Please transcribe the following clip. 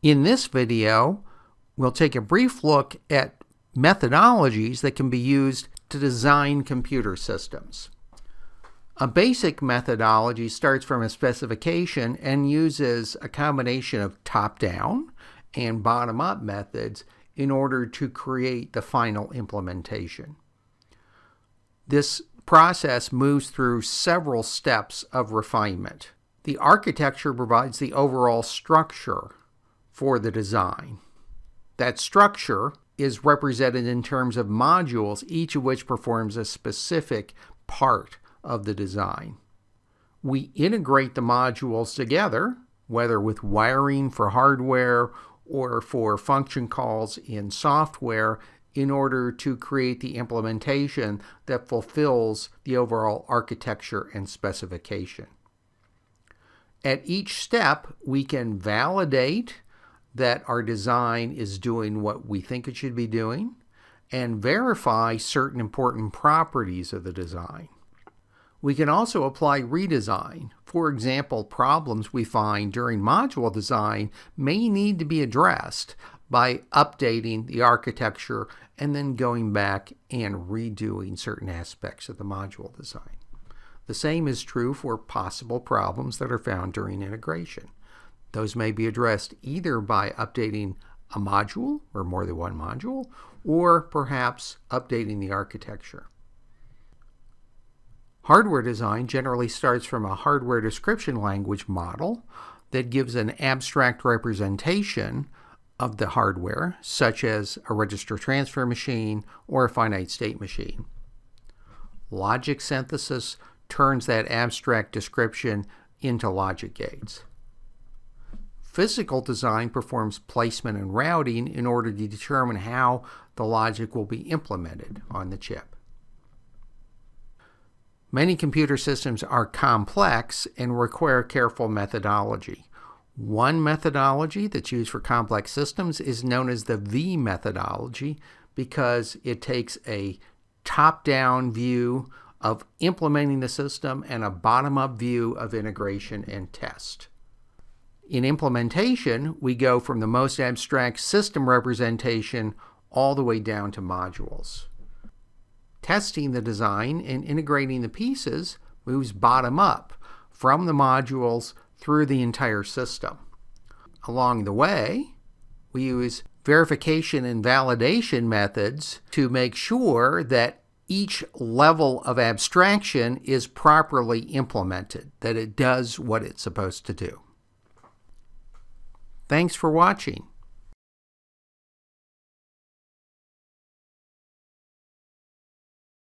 In this video, we'll take a brief look at methodologies that can be used to design computer systems. A basic methodology starts from a specification and uses a combination of top-down and bottom-up methods in order to create the final implementation. This process moves through several steps of refinement. The architecture provides the overall structure for the design. That structure is represented in terms of modules, each of which performs a specific part of the design. We integrate the modules together, whether with wiring for hardware or for function calls in software, in order to create the implementation that fulfills the overall architecture and specification. At each step, we can validate that our design is doing what we think it should be doing and verify certain important properties of the design. We can also apply redesign. For example, problems we find during module design may need to be addressed by updating the architecture and then going back and redoing certain aspects of the module design. The same is true for possible problems that are found during integration. Those may be addressed either by updating a module or more than one module, or perhaps updating the architecture. Hardware design generally starts from a hardware description language model that gives an abstract representation of the hardware, such as a register transfer machine or a finite state machine. Logic synthesis turns that abstract description into logic gates. Physical design performs placement and routing in order to determine how the logic will be implemented on the chip. Many computer systems are complex and require careful methodology. One methodology that's used for complex systems is known as the V methodology because it takes a top-down view of implementing the system and a bottom-up view of integration and test. In implementation, we go from the most abstract system representation all the way down to modules. Testing the design and integrating the pieces moves bottom up from the modules through the entire system. Along the way, we use verification and validation methods to make sure that each level of abstraction is properly implemented, that it does what it's supposed to do. Thanks for watching.